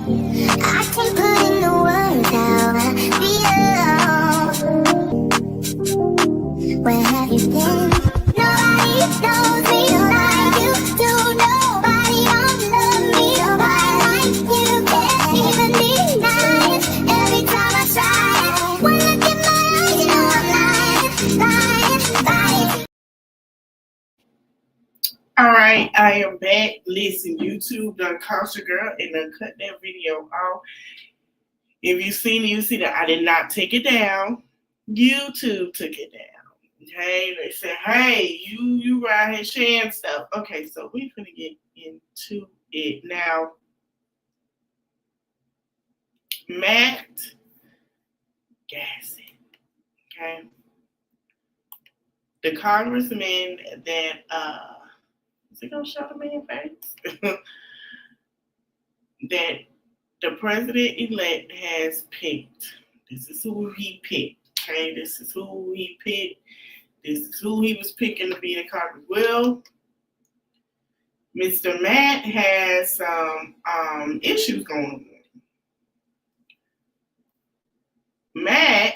I can't put in the words how I feel. Where have you been? Nobody knows me like you do. Nobody don't love me quite like you can. Even deny it every time I try it. When I look in my eyes, you know I'm lying. All right, I am back. Listen, YouTube done cost your girl and done cut that video off. If you seen it, you see that I did not take it down. YouTube took it down. Okay, they said, hey, you right here sharing stuff. Okay, so we finna get into it now. Matt Gaetz. Okay, the congressman that is he gonna show the man face? That the president-elect has picked. This is who he picked. Okay, this is who he picked. This is who he was picking to be the Congress. Well, Mr. Matt has some issues going on. Matt,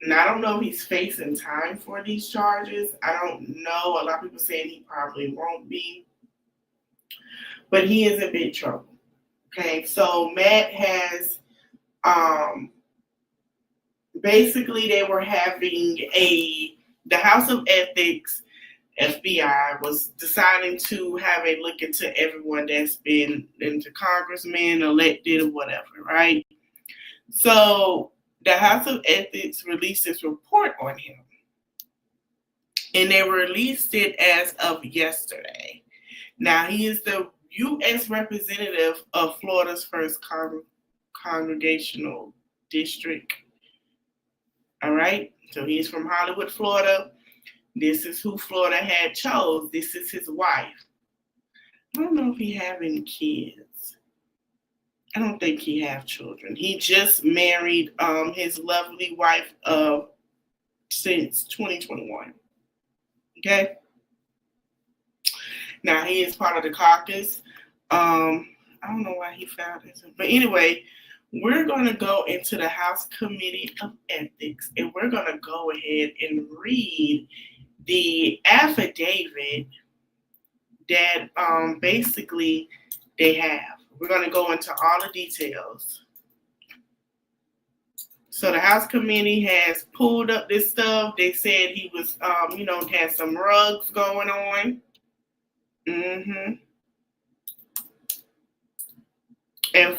and I don't know if he's facing time for these charges. I don't know. A lot of people saying he probably won't be. But he is in big trouble. Okay, so Matt has basically they were having the House of Ethics, FBI was deciding to have a look into everyone that's been into congressmen, elected, or whatever, right? So the House of Ethics released this report on him. And they released it as of yesterday. Now, he is the U.S. representative of Florida's first congregational district. All right? So he's from Hollywood, Florida. This is who Florida had chose. This is his wife. I don't know if he have any kids. I don't think he have children. He just married his lovely wife since 2021. Okay? Now, he is part of the caucus. I don't know why he filed this. But anyway, we're going to go into the House Committee of Ethics, and we're going to go ahead and read the affidavit that basically they have. We're going to go into all the details. So the House Committee has pulled up this stuff. They said he was, had some rugs going on. And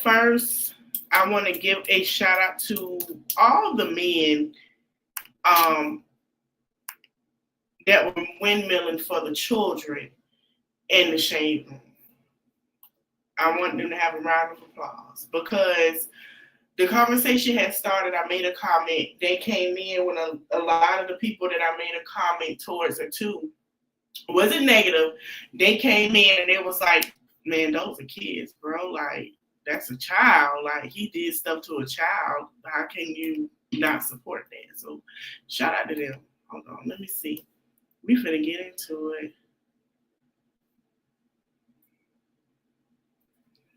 first, I want to give a shout out to all the men that were windmilling for the children in the shade room. I want them to have a round of applause because the conversation had started. I made a comment. They came in when a lot of the people that I made a comment towards or to wasn't negative. They came in and it was like, man, those are kids, bro. Like, that's a child. Like, he did stuff to a child. How can you not support that? So shout out to them. Hold on, let me see. We finna get into it.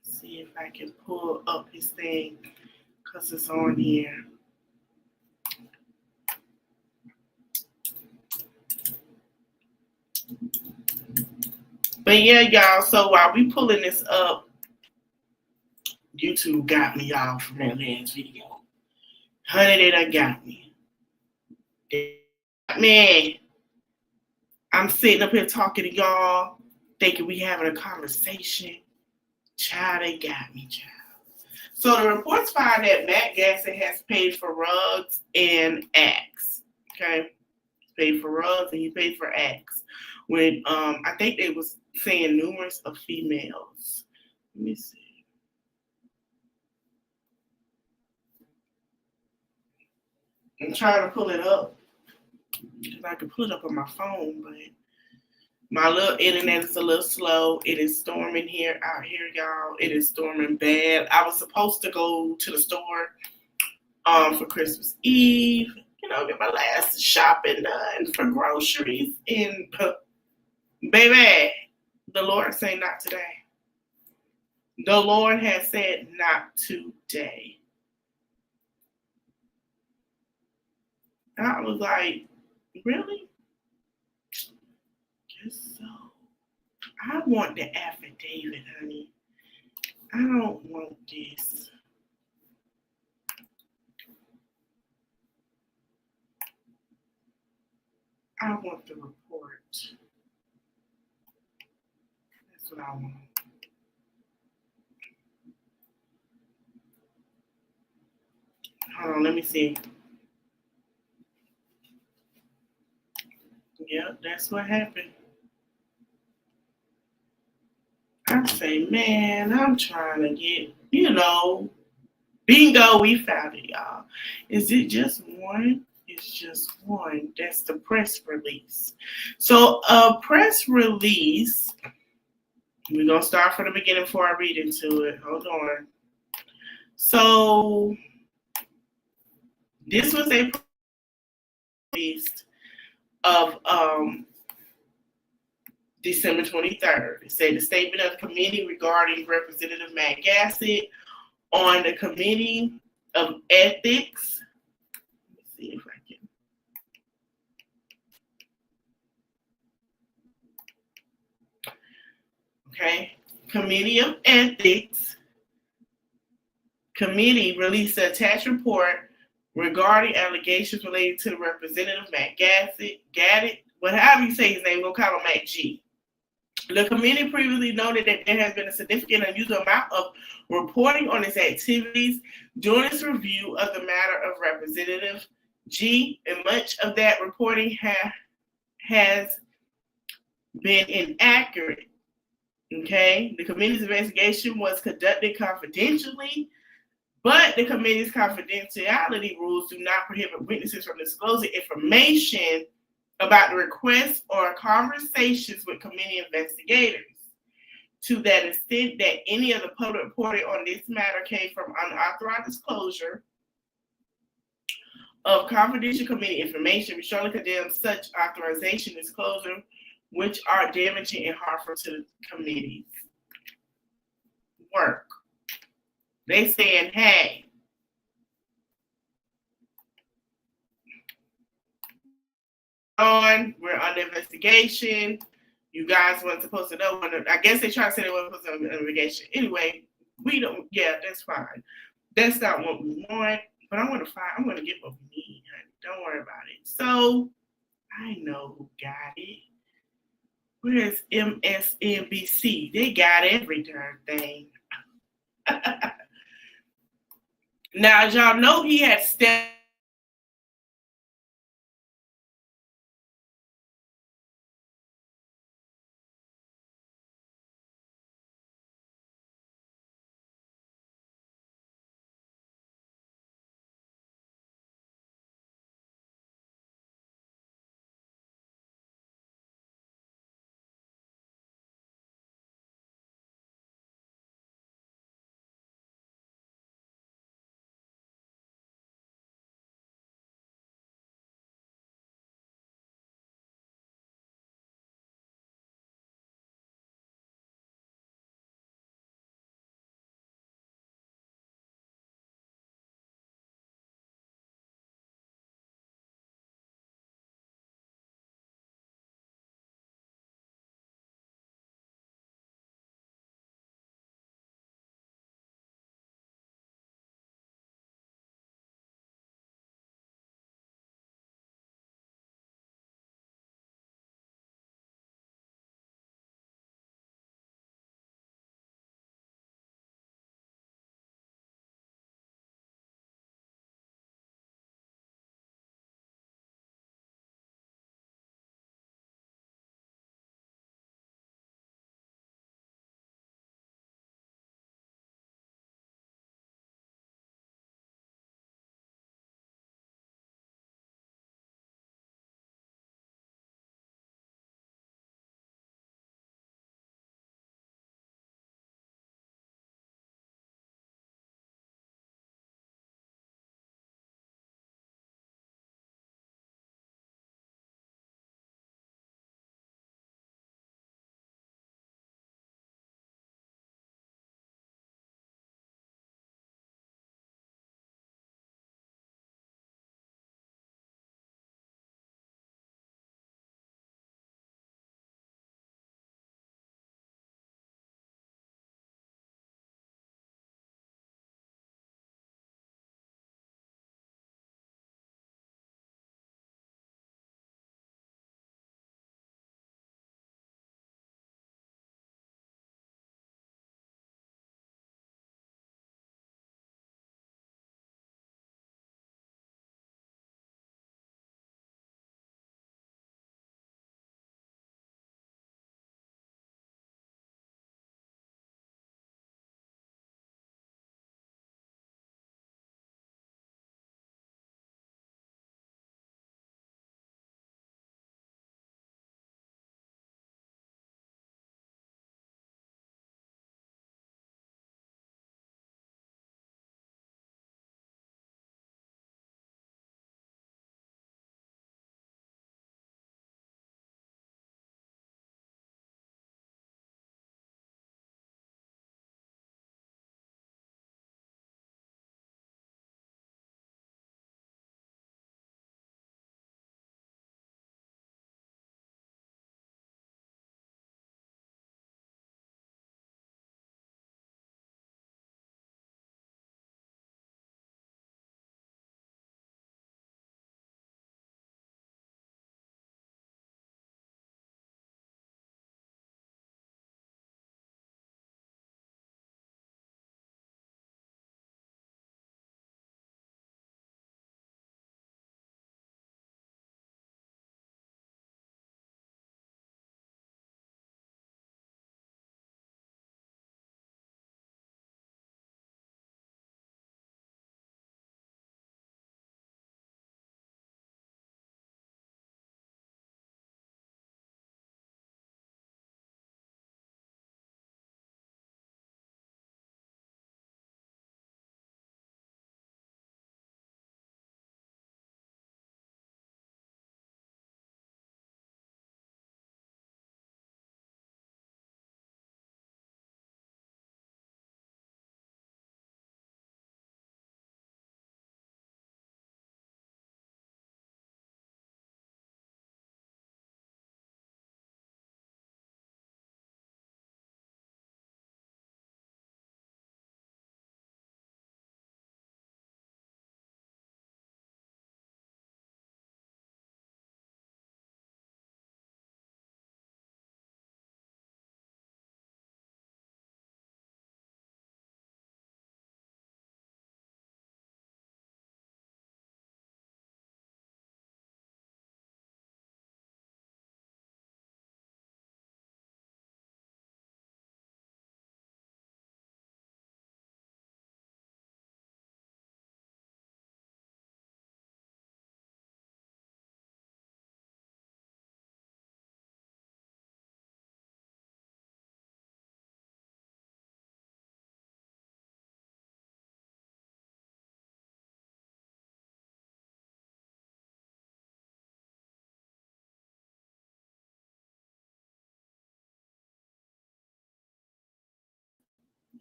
See if I can pull up his thing because it's on here. But yeah, y'all, so while we pulling this up, YouTube got me, y'all, from that last video. Honey, they done got me. Man, I'm sitting up here talking to y'all, thinking we having a conversation. Child, they got me, child. So the reports find that Matt Gaetz has paid for rugs and acts. Okay? Paid for rugs and he paid for acts. When I think they was saying numerous of females. Let me see. I'm trying to pull it up. Because I can pull it up on my phone, but my little internet is a little slow. It is storming out here, y'all. It is storming bad. I was supposed to go to the store for Christmas Eve, get my last shopping done for groceries. And baby, the Lord say not today. The Lord has said, not today. I was like, really? Guess so. I want the affidavit, honey. I don't want this. I want the report. That's what I want. Hold on, let me see. Yep, that's what happened. I say, man, I'm trying to get, bingo, we found it, y'all. Is it just one? It's just one. That's the press release. So a press release, we're going to start from the beginning before I read into it. Hold on. So this was a press release of December 23rd. It said the statement of committee regarding Representative Matt Gaetz on the Committee of Ethics. Let me see if I can. Okay. Committee of Ethics Committee released an attached report regarding allegations related to the Representative Matt Gaetz, whatever you say his name, we'll call him Matt G. The committee previously noted that there has been a significant unusual amount of reporting on its activities during its review of the matter of Representative G, and much of that reporting has been inaccurate. Okay, the committee's investigation was conducted confidentially, but the committee's confidentiality rules do not prohibit witnesses from disclosing information about the requests or conversations with committee investigators. To that extent that any of the public reporting on this matter came from unauthorized disclosure of confidential committee information, we strongly condemn such authorization disclosure, which are damaging and harmful to the committee's work. They saying, hey, we're under investigation. You guys weren't supposed to know. I guess they try to say they weren't supposed to know investigation. Anyway, we don't. Yeah, that's fine. That's not what we want. But I'm gonna get what we need, honey. Don't worry about it. So I know who got it. Where's MSNBC? They got every darn thing. Now, y'all know he had stepped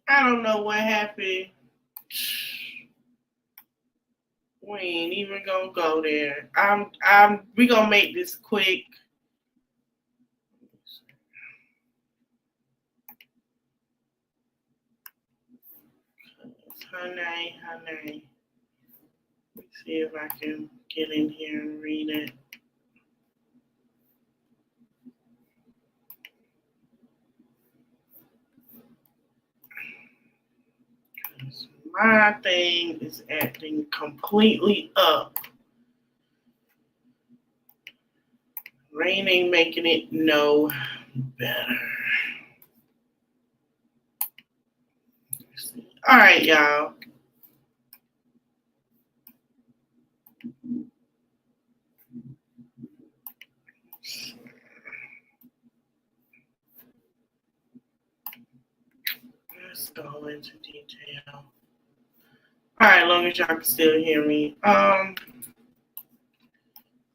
I don't know what happened. We ain't even gonna go there. We gonna make this quick. Honey. Let's see if I can get in here and read it. My thing is acting completely up. Rain ain't making it no better. All right, y'all. Let's go into detail. All right, as long as y'all can still hear me.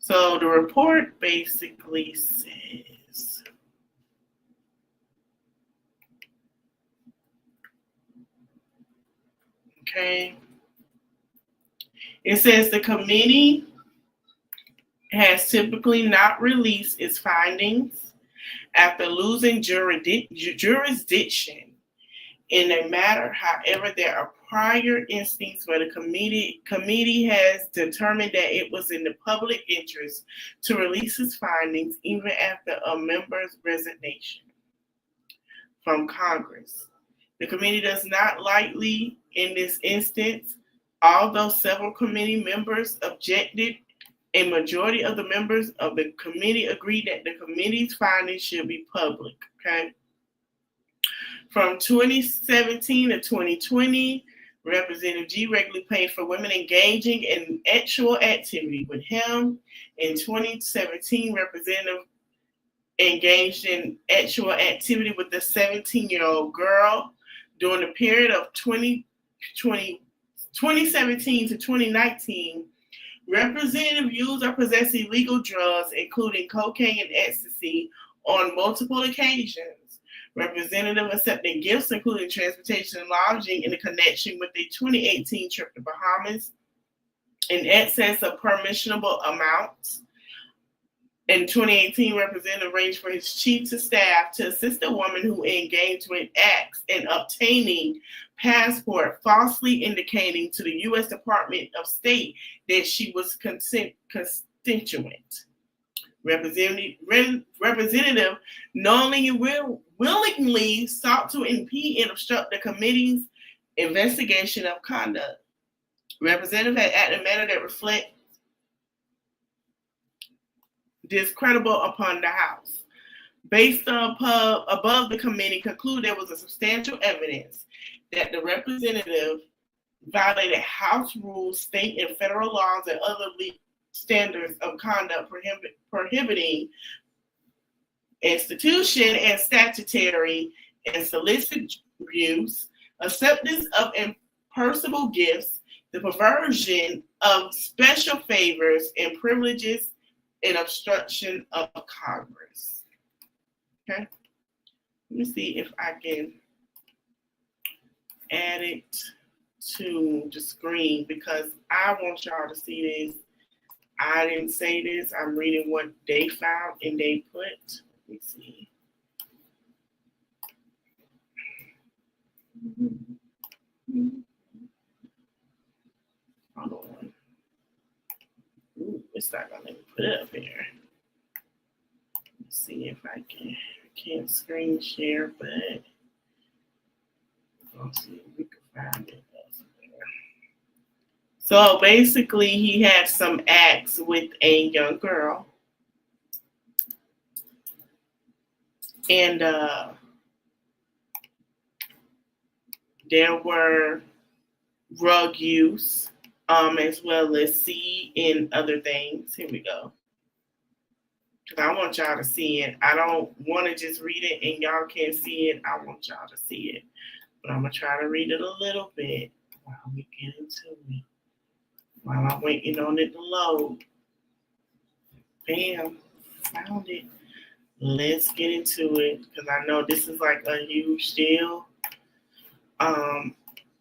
So the report basically says, okay, it says the committee has typically not released its findings after losing jurisdiction in a matter. However, there are prior instances where the committee has determined that it was in the public interest to release its findings even after a member's resignation from Congress. The committee does not lightly in this instance, although several committee members objected. A majority of the members of the committee agreed that the committee's findings should be public. Okay. From 2017 to 2020, Representative G regularly paid for women engaging in sexual activity with him. In 2017, Representative engaged in sexual activity with a 17-year-old girl. During the period of 2017 to 2019, Representative used or possessed illegal drugs, including cocaine and ecstasy, on multiple occasions. Representative accepted gifts, including transportation and lodging, in connection with a 2018 trip to Bahamas in excess of permissible amounts. In 2018, Representative arranged for his chief of staff to assist a woman who engaged with acts in obtaining passport, falsely indicating to the U.S. Department of State that she was constituent. Representative knowingly and willingly sought to impede and obstruct the committee's investigation of conduct. Representative had acted in a manner that reflects discreditable upon the House. Based on above, the committee concluded there was a substantial evidence that the representative violated House rules, state and federal laws, and other legal standards of conduct prohibiting institution and statutory and solicit use, acceptance of impersonal gifts, the perversion of special favors and privileges, and obstruction of Congress. Okay, let me see if I can add it to the screen because I want y'all to see this. I didn't say this. I'm reading what they found and they put. Let me see. Hold on. Ooh, it's not gonna let me put it up here. Let's see if I can't screen share, but let's see if we can find it. So basically, he had some acts with a young girl, and there were drug use, as well as seed and other things. Here we go. Because I want y'all to see it. I don't want to just read it and y'all can't see it. I want y'all to see it. But I'm going to try to read it a little bit while we get into it. While I'm waiting on it to load. Bam, found it. Let's get into it because I know this is like a huge deal.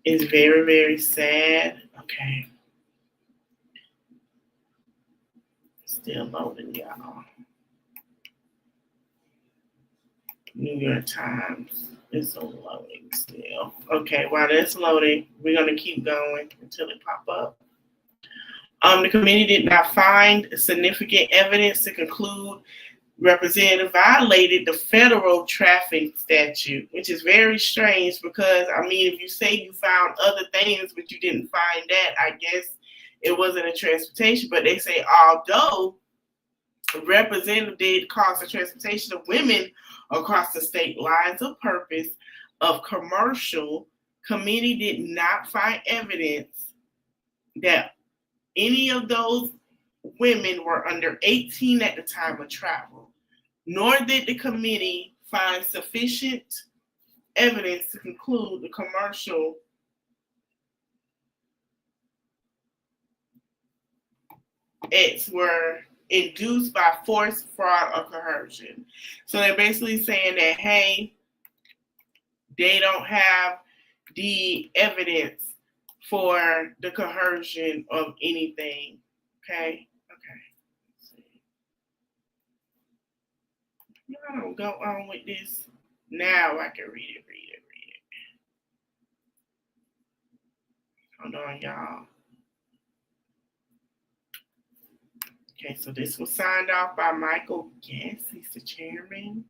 It's very, very sad. Okay. Still loading, y'all. New York Times is loading still. Okay, while that's loading, we're going to keep going until it pop up. The committee did not find significant evidence to conclude representative violated the federal traffic statute, which is very strange because, I mean, if you say you found other things but you didn't find that, I guess it wasn't a transportation. But they say although representative did cause the transportation of women across the state lines of purpose of commercial, committee did not find evidence that any of those women were under 18 at the time of travel, nor did the committee find sufficient evidence to conclude the commercial acts were induced by force, fraud, or coercion. So they're basically saying that, hey, they don't have the evidence for the coercion of anything. Okay? I don't go on with this. Now I can read it. Hold on, y'all. Okay, so this was signed off by Michael Gaetz. He's the chairman.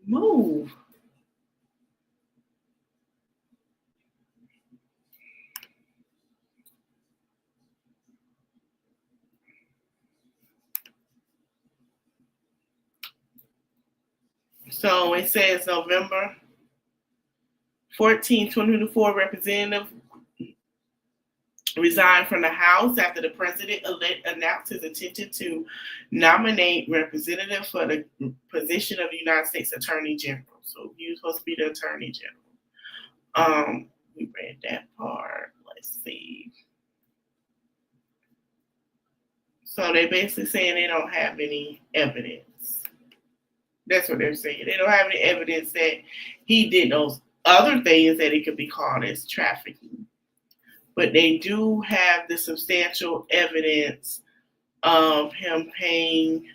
Move. So it says November 14, 2024, Representative resigned from the House after the president-elect announced his intention to nominate representative for the position of the United States Attorney General. So he was supposed to be the Attorney General. We read that part. Let's see. So they basically saying they don't have any evidence. That's what they're saying. They don't have any evidence that he did those other things that it could be called as trafficking. But they do have the substantial evidence of him paying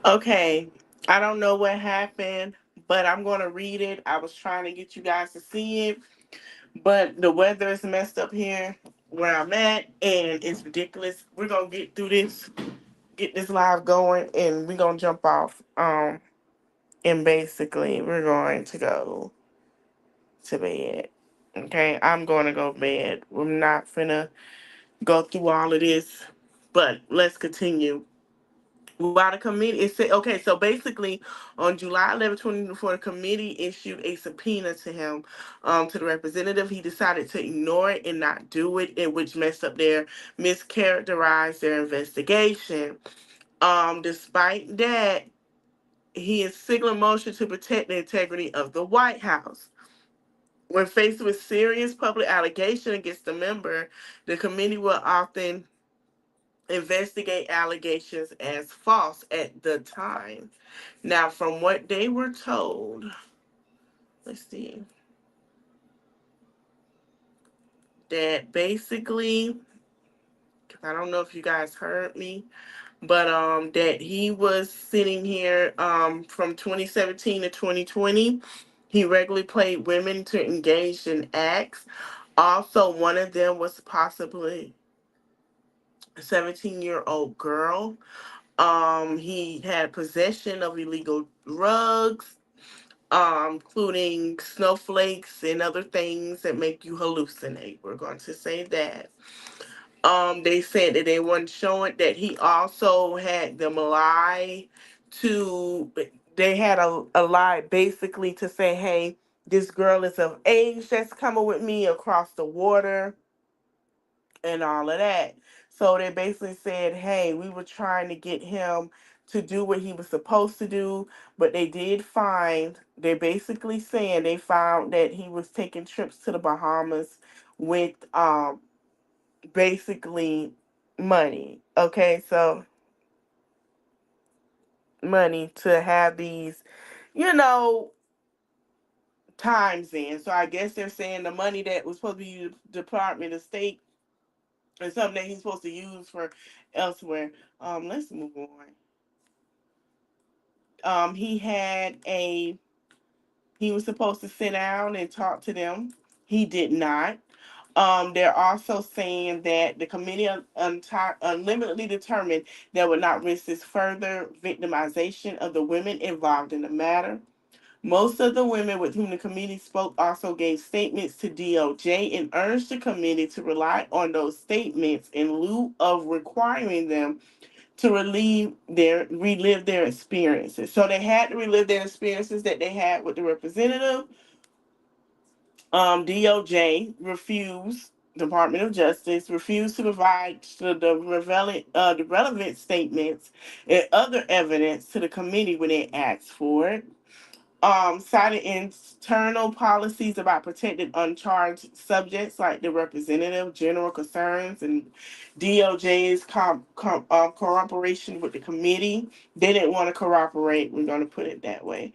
Okay, I don't know what happened, but I'm going to read it. I was trying to get you guys to see it, but the weather is messed up here where I'm at, and it's ridiculous. We're going to get through this, get this live going, and we're going to jump off. And basically, we're going to go to bed. Okay, I'm going to go to bed. We're not finna go through all of this, but let's continue. While the committee is okay, so basically on July 11, 2024, the committee issued a subpoena to him, to the representative. He decided to ignore it and not do it, and which messed up mischaracterized their investigation. Despite that, he is signaling motion to protect the integrity of the White House. When faced with serious public allegation against the member, the committee will often investigate allegations as false at the time. Now, from what they were told, let's see, that basically, I don't know if you guys heard me, but that he was sitting here from 2017 to 2020. He regularly played women to engage in acts. Also, one of them was possibly a 17-year-old girl. He had possession of illegal drugs, including snowflakes and other things that make you hallucinate. We're going to say that. They said that they weren't showing that he also had them lie to. They had a lie basically to say, "Hey, this girl is of age that's coming with me across the water," and all of that. So they basically said, "Hey, we were trying to get him to do what he was supposed to do, but they did find, they're basically saying they found that he was taking trips to the Bahamas with basically money. Okay, so money to have these, you know, times in. So I guess they're saying the money that was supposed to be used Department of State and something that he's supposed to use for elsewhere. Let's move on. He had a he was supposed to sit down and talk to them. He did not. They're also saying that the committee unlimitedly determined that would not risk this further victimization of the women involved in the matter. Most of the women with whom the committee spoke also gave statements to DOJ and urged the committee to rely on those statements in lieu of requiring them to relive their experiences. So they had to relive their experiences that they had with the representative. DOJ refused. Department of Justice refused to provide the relevant statements and other evidence to the committee when they asked for it. Cited internal policies about protecting uncharged subjects like the representative, general concerns, and DOJ's cooperation with the committee. They didn't want to cooperate. We're going to put it that way.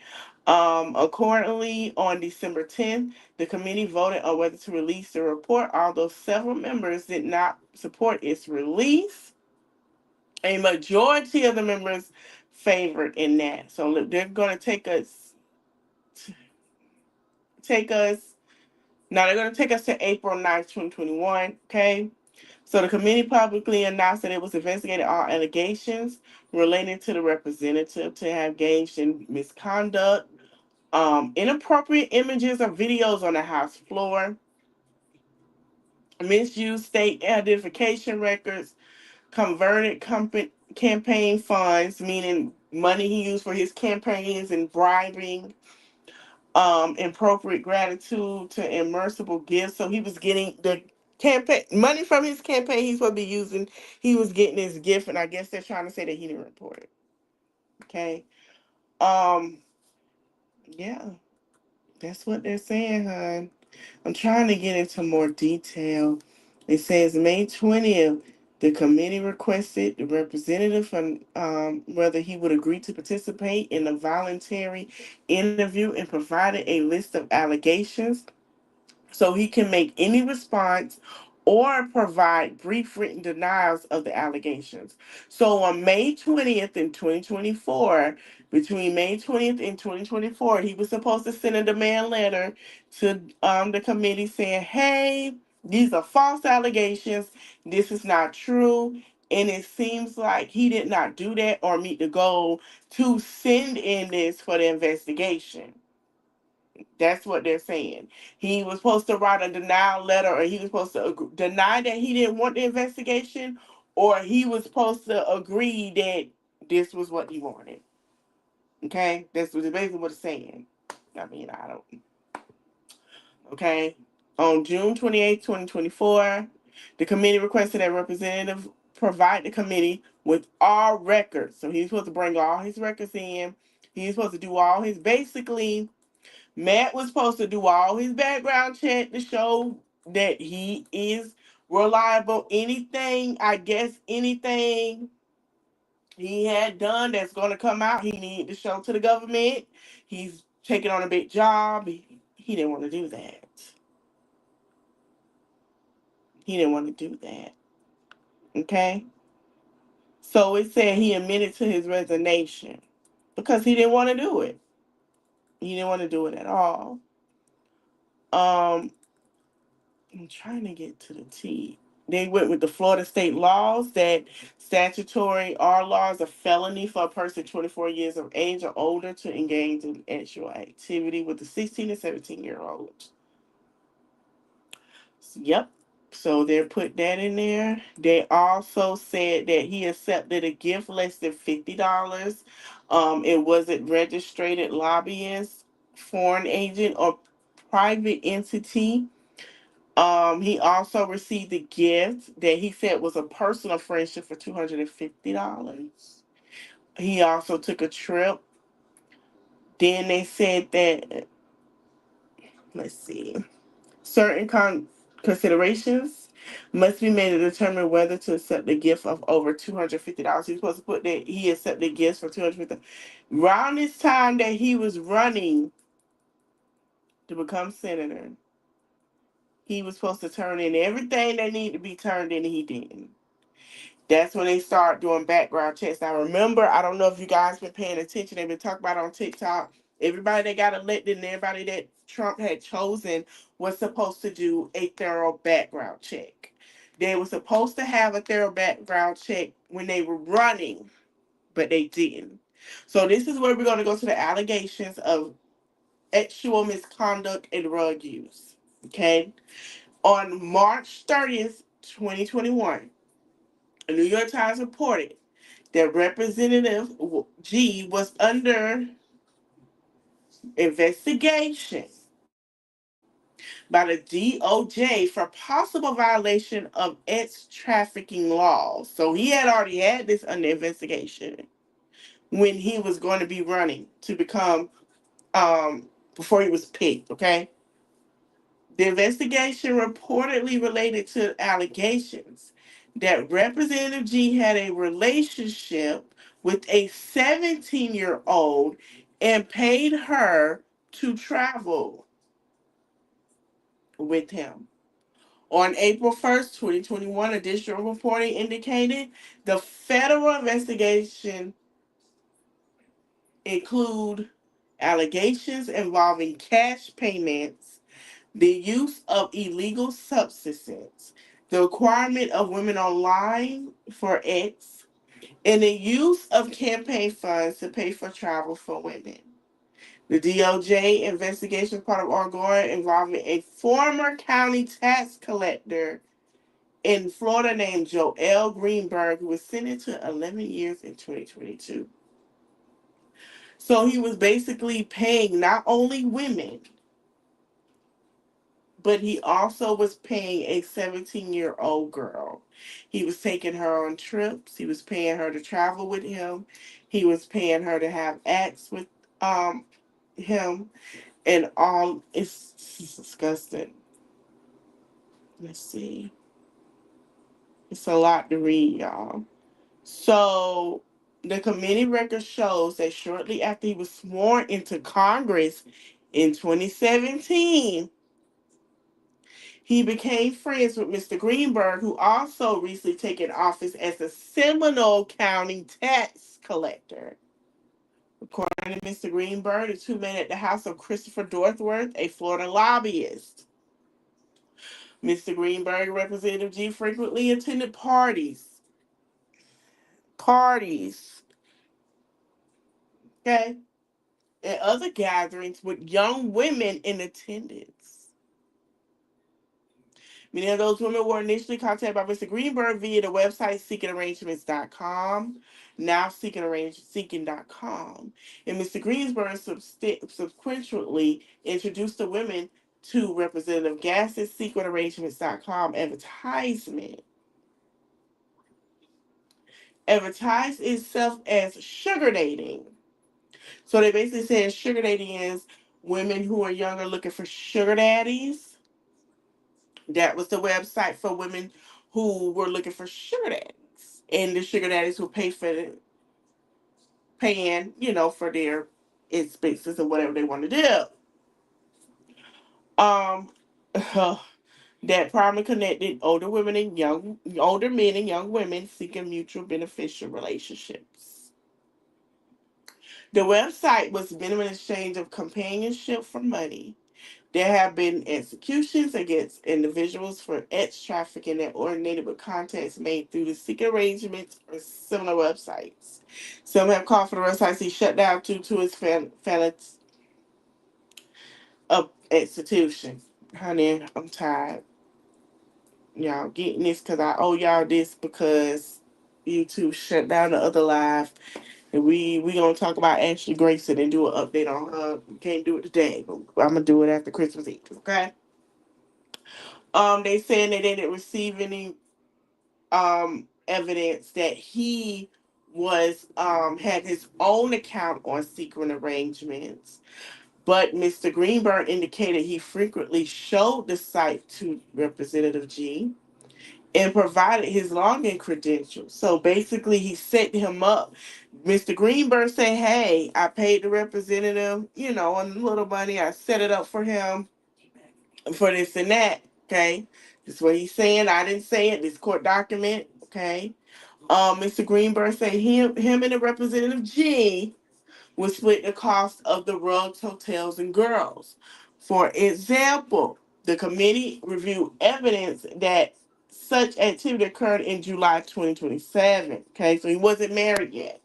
Accordingly, on December 10th, the committee voted on whether to release the report, although several members did not support its release. A majority of the members favored in that. So they're going to take us now they're going to take us to April 9th, 2021. Okay, so the committee publicly announced that it was investigating all allegations relating to the representative to have engaged in misconduct, inappropriate images or videos on the house floor, misused state identification records, converted campaign funds, meaning money he used for his campaigns, and bribing, appropriate gratitude to immersible gifts. So he was getting the campaign money from his campaign he's supposed to be using. He was getting his gift, and I guess they're trying to say that he didn't report it. Okay. Um, yeah, that's what they're saying, hon. I'm trying to get into more detail. It says May 20th, the committee requested the representative from whether he would agree to participate in a voluntary interview and provided a list of allegations so he can make any response or provide brief written denials of the allegations. So on May 20th in 2024, between May 20th and 2024, he was supposed to send a demand letter to the committee saying, hey, these are false allegations. This is not true. And it seems like he did not do that or meet the goal to send in this for the investigation. That's what they're saying. He was supposed to write a denial letter, or he was supposed to deny that he didn't want the investigation, or he was supposed to agree that this was what he wanted. Okay, that's basically what it's saying. I mean, I don't. Okay, on June 28th, 2024, the committee requested that representative provide the committee with all records. So he's supposed to bring all his records in. He's supposed to do all his basically Matt was supposed to do all his background check to show that he is reliable. Anything, I guess, anything he had done that's going to come out, he needed to show to the government. He's taking on a big job. He didn't want to do that. He didn't want to do that. Okay? So it said he admitted to his resignation because he didn't want to do it. He didn't want to do it at all. Um, I'm trying to get to the T. They went with the Florida state laws that statutory R laws a felony for a person 24 years of age or older to engage in sexual activity with a 16 to 17-year-old. Yep. So they put that in there. They also said that he accepted a gift less than $50. It wasn't registered lobbyist, foreign agent, or private entity. He also received a gift that he said was a personal friendship for $250. He also took a trip. Then they said that, let's see, certain considerations must be made to determine whether to accept the gift of over $250. He's supposed to put that he accepted gifts for $250. Around this time that he was running to become senator, he was supposed to turn in everything that needed to be turned in, and he didn't. That's when they start doing background checks. Now, remember, I don't know if you guys been paying attention. They've been talking about it on TikTok. Everybody that got elected and everybody that Trump had chosen was supposed to do a thorough background check. They were supposed to have a thorough background check when they were running, but they didn't. So this is where we're going to go to the allegations of sexual misconduct and drug use. Okay. On March 30th, 2021, the New York Times reported that Representative G was under investigation by the DOJ for possible violation of its trafficking laws. So he had already had this under investigation when he was going to be running to become before he was picked, okay? The investigation reportedly related to allegations that Representative G had a relationship with a 17-year-old and paid her to travel with him. On April 1st, 2021, additional reporting indicated the federal investigation include allegations involving cash payments, the use of illegal substances, the requirement of women online for X, and the use of campaign funds to pay for travel for women. The DOJ investigation is part of ongoing involving a former county tax collector in Florida named Joel Greenberg, who was sentenced to 11 years in 2022. So he was basically paying not only women, but he also was paying a 17-year-old girl. He was taking her on trips. He was paying her to travel with him. He was paying her to have acts with him, and all. It's disgusting. Let's see. It's a lot to read, y'all. So the committee record shows that shortly after he was sworn into Congress in 2017, He became friends with Mr. Greenberg, who also recently taken office as the Seminole County tax collector. According to Mr. Greenberg, the two met at the house of Christopher Dorthworth, a Florida lobbyist. Mr. Greenberg, Representative G frequently attended parties, okay, and other gatherings with young women in attendance. Many of those women were initially contacted by Mr. Greenberg via the website seekingarrangements.com, now seeking.com. And Mr. Greensburg subsequently introduced the women to Representative Gaetz's seekingarrangements.com advertised itself as sugar dating. So they basically said sugar dating is women who are younger looking for sugar daddies. That was the website for women who were looking for sugar daddies. And the sugar daddies would paying, for their expenses or whatever they want to do. Um that primarily connected older men and young women seeking mutual beneficial relationships. The website was minimum exchange of companionship for money. There have been executions against individuals for ex trafficking that originated with contacts made through the secret arrangements or similar websites. Some have called for the website to be shut down due to its failure of execution. Honey, I'm tired. Y'all getting this because I owe y'all this because YouTube shut down the other live. And we gonna talk about Ashley Grayson and do an update on her. We can't do it today, but I'm gonna do it after Christmas Eve, okay? They saying that they didn't receive any evidence that he was had his own account on secret arrangements. But Mr. Greenberg indicated he frequently showed the site to Representative G and provided his login credentials. So basically, he set him up. Mr. Greenberg said, "Hey, I paid the representative, a little money. I set it up for him for this and that." Okay, this is what he's saying. I didn't say it. This court document. Okay. Mr. Greenberg said him and the representative G would split the cost of the rugs, hotels, and girls. For example, the committee reviewed evidence that such activity occurred in July 2027. Okay, so he wasn't married yet.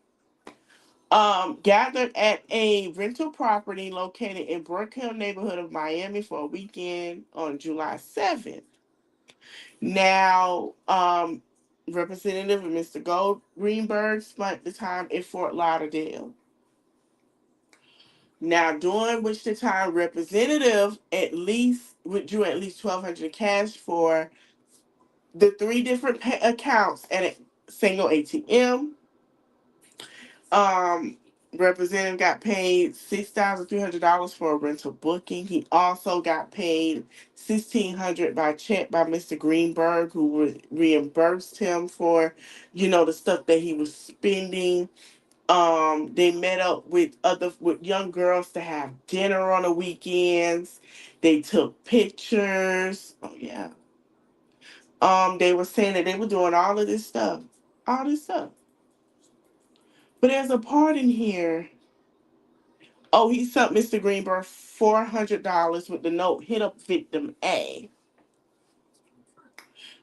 Gathered at a rental property located in Brookhill neighborhood of Miami for a weekend on July 7th. Now, Representative Mr. Gold Greenberg spent the time in Fort Lauderdale. Now, during which the time representative at least withdrew at least 1,200 cash for the three different accounts at a single ATM. Um, Representative got paid $6,300 for a rental booking. He also got paid $1,600 by check by Mr. Greenberg, who reimbursed him for, the stuff that he was spending. They met up with young girls to have dinner on the weekends. They took pictures. Oh yeah. They were saying that they were doing all of this stuff. All this stuff. But there's a part in here. Oh, he sent Mr. Greenberg $400 with the note hit up victim A.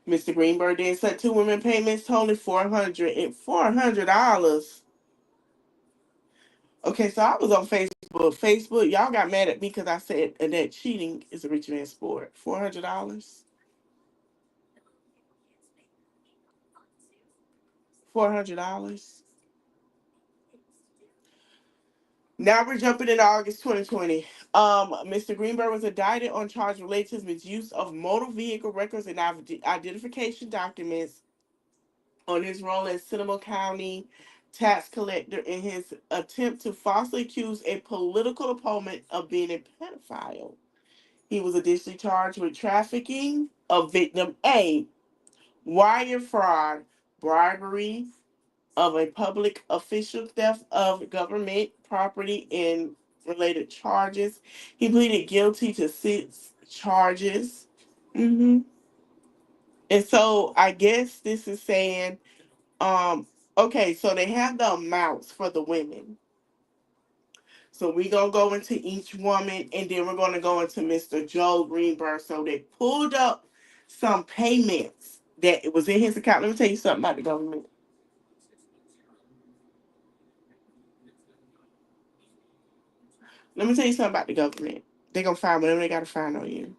Mr. Greenberg then sent two women payments totaling $400. Okay, so I was on Facebook. Facebook, y'all got mad at me because I said that cheating is a rich man's sport. $400. $400. Now we're jumping into August 2020. Mr. Greenberg was indicted on charge related to his misuse of motor vehicle records and identification documents on his role as Seminole County tax collector in his attempt to falsely accuse a political opponent of being a pedophile. He was additionally charged with trafficking of victim A, wire fraud, bribery of a public official, theft of government property, and related charges. He pleaded guilty to 6 charges. Hmm. And so I guess this is saying, um, okay, so they have the amounts for the women. So we're gonna go into each woman and then we're gonna go into Mr. Joe Greenberg. So they pulled up some payments that it was in his account. Let me tell you something about the government. Let me tell you something about the government. They're gonna find whatever they gotta find on you.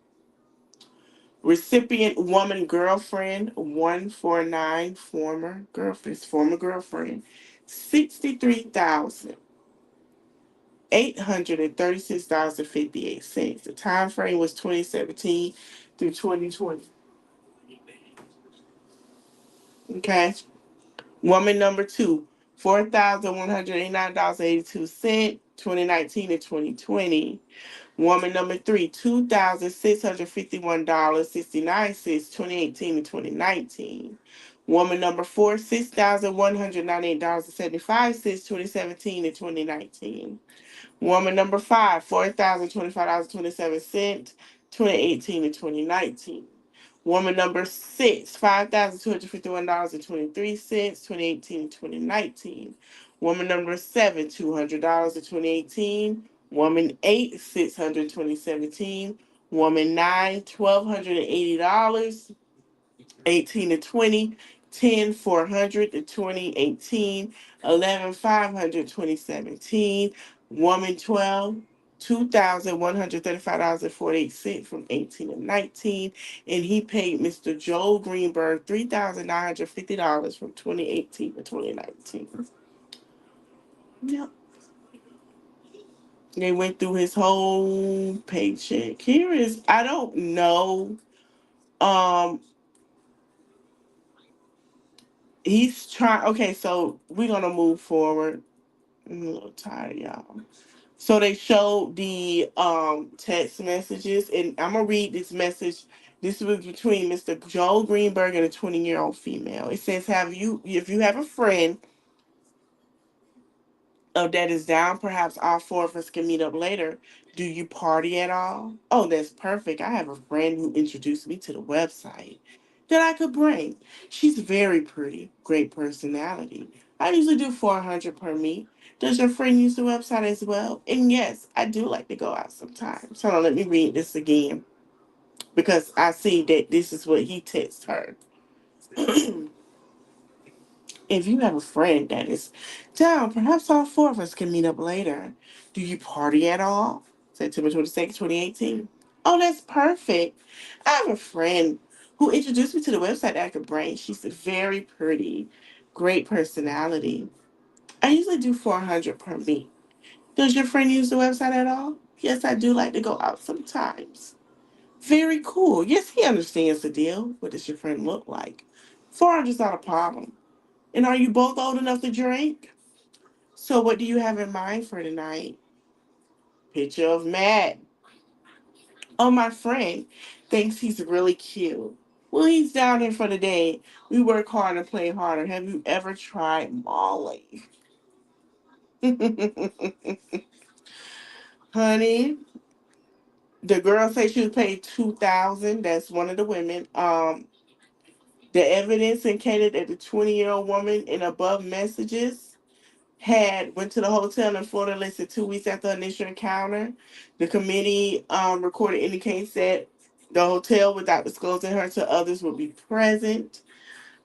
Recipient woman girlfriend 149 former girlfriend 63,836.58. The time frame was 2017 through 2020. Okay. Woman number two, $4,189.82, 2019 to 2020. Woman number three, $2,651.69, 2018 to 2019. Woman number four, $6,198.75, 2017 to 2019. Woman number five, $4,025.27, 2018 to 2019. Woman number six, $5,251.23, 2018 to 2019. Woman number seven, $200 in 2018. Woman eight, 600 2017. Woman nine, $1,280, 18 to 20, 10 400 to 2018, 11 500 2017, woman 12, $2,135.48 from 18 to 19, and he paid Mr. Joel Greenberg $3,950 from 2018 to 2019. Yep. They went through his whole paycheck. Here is, I don't know. Um, he's trying. Okay, so we're gonna move forward. I'm a little tired, y'all. So they showed the text messages, and I'm gonna read this message. This was between Mr. Joel Greenberg and a 20-year-old female. It says, if you have a friend that is down, perhaps all four of us can meet up later. Do you party at all? Oh, that's perfect. I have a friend who introduced me to the website that I could bring. She's very pretty, great personality. I usually do 400 per meet. Does your friend use the website as well? And yes, I do like to go out sometimes. Hold on, let me read this again because I see that this is what he texted her. If you have a friend that is down, perhaps all four of us can meet up later. Do you party at all? September 22nd, 2018. Oh, that's perfect. I have a friend who introduced me to the website that I could bring. She's very pretty, great personality. I usually do 400 per meet. Does your friend use the website at all? Yes, I do like to go out sometimes. Very cool. Yes, he understands the deal. What does your friend look like? 400's not a problem. And are you both old enough to drink? So what do you have in mind for tonight? Picture of Matt. Oh, my friend thinks he's really cute. Well, he's down here for the day. We work hard and play harder. Have you ever tried Molly? Honey, the girl said she was paid 2,000. That's one of the women. The evidence indicated that the 20-year-old woman in above messages had went to the hotel in Florida less than 2 weeks after the initial encounter. The committee recorded indicates that the hotel, without disclosing her to others, would be present.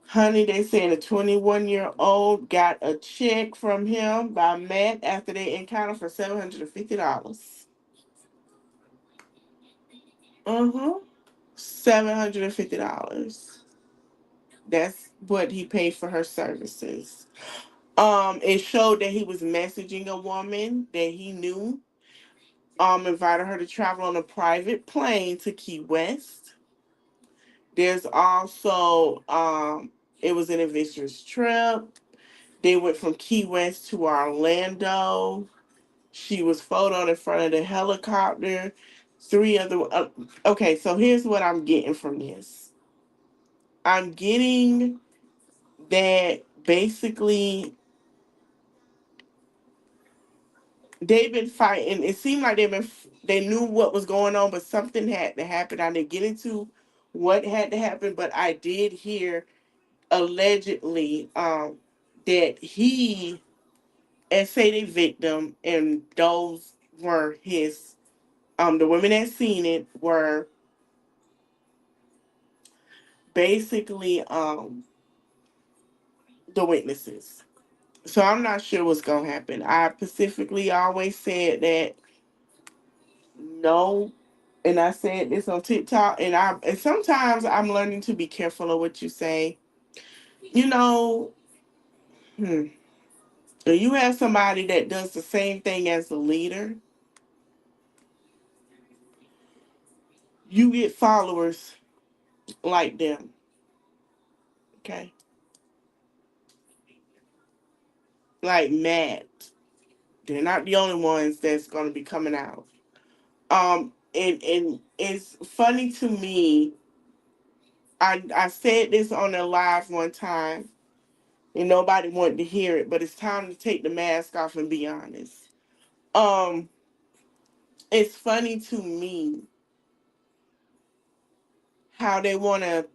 Honey, they saying a 21-year-old got a check from him by Matt after they encountered for $750. Uh-huh. $750. That's what he paid for her services. It showed that he was messaging a woman that he knew, invited her to travel on a private plane to Key West. There's also it was an adventurous trip. They went from Key West to Orlando. She was photoed in front of the helicopter. Three other okay, so here's what I'm getting from this. I'm getting that basically they've been fighting. It seemed like they knew what was going on, but something had to happen. I didn't get into what had to happen, but I did hear allegedly that he and say the victim and those were his the women that seen it were basically the witnesses. So I'm not sure what's gonna happen. I specifically always said that no, and I said this on TikTok, and sometimes I'm learning to be careful of what you say. You know, hmm, if you have somebody that does the same thing as the leader, you get followers like them. Okay, like Matt. They're not the only ones that's gonna be coming out. And it's funny to me. I said this on a live one time, and nobody wanted to hear it. But it's time to take the mask off and be honest. Um, it's funny to me how they want to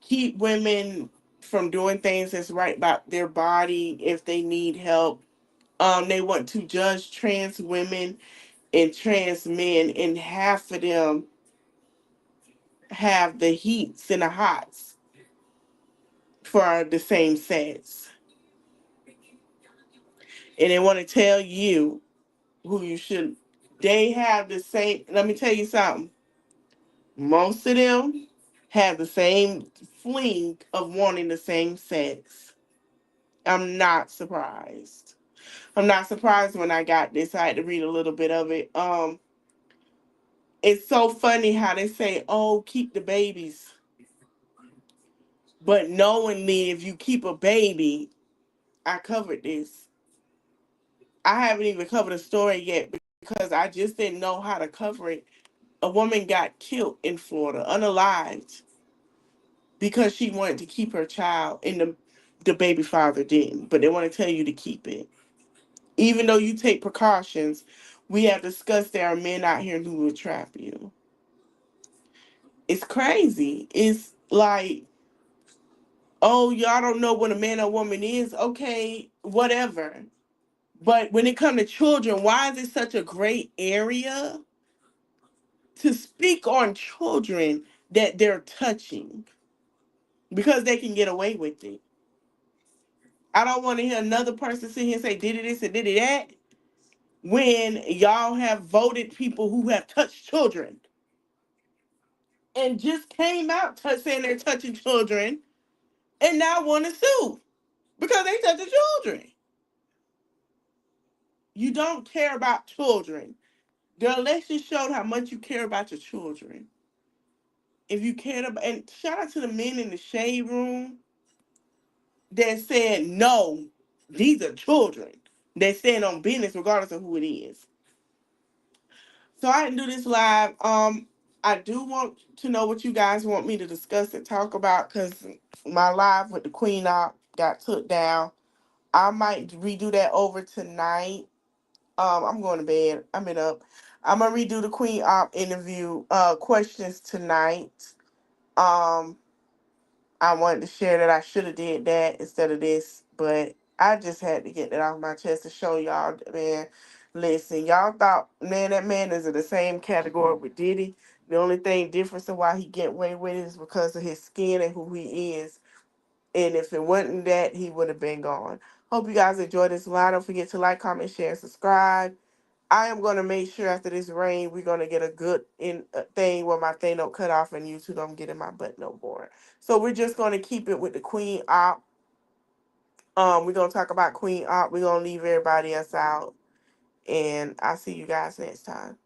keep women from doing things that's right about their body if they need help. They want to judge trans women and trans men, and half of them have the heats and the hots for the same sex. And they want to tell you who you should. They have the same. Let me tell you something. Most of them have the same fling of wanting the same sex. I'm not surprised. I'm not surprised when I got this. I had to read a little bit of it. It's so funny how they say, "Oh, keep the babies," but knowingly, if you keep a baby, I covered this. I haven't even covered a story yet because I just didn't know how to cover it. A woman got killed in Florida, unalived, because she wanted to keep her child, and the baby father didn't. But they want to tell you to keep it, even though you take precautions. We have discussed there are men out here who will trap you. It's crazy. It's like, oh, y'all don't know what a man or woman is. Okay, whatever. But when it comes to children, why is it such a great area to speak on children that they're touching? Because they can get away with it. I don't want to hear another person sit here and say, did it this and did it that, when y'all have voted people who have touched children and just came out saying they're touching children and now want to sue because they touching children. You don't care about children. The election showed how much you care about your children. If you cared about, and shout out to the men in the shade room that said, no, these are children. They stand on business regardless of who it is. So I didn't do this live. I do want to know what you guys want me to discuss and talk about because my live with the Queen op got took down. I might redo that over tonight. I'm going to bed. I've been up. I'm gonna redo the Queen op interview questions tonight. Um, I wanted to share that I should have did that instead of this, but I just had to get that off my chest to show y'all, man. Listen, y'all thought, man, that man is in the same category with Diddy. The only thing difference of why he get away with it is because of his skin and who he is. And if it wasn't that, he would have been gone. Hope you guys enjoyed this live. Don't forget to like, comment, share, and subscribe. I am gonna make sure after this rain, we're gonna get a good thing where my thing don't cut off and YouTube don't get in my butt no more. So we're just gonna keep it with the Queen op. We're gonna talk about Queen op. We're gonna leave everybody else out, and I'll see you guys next time.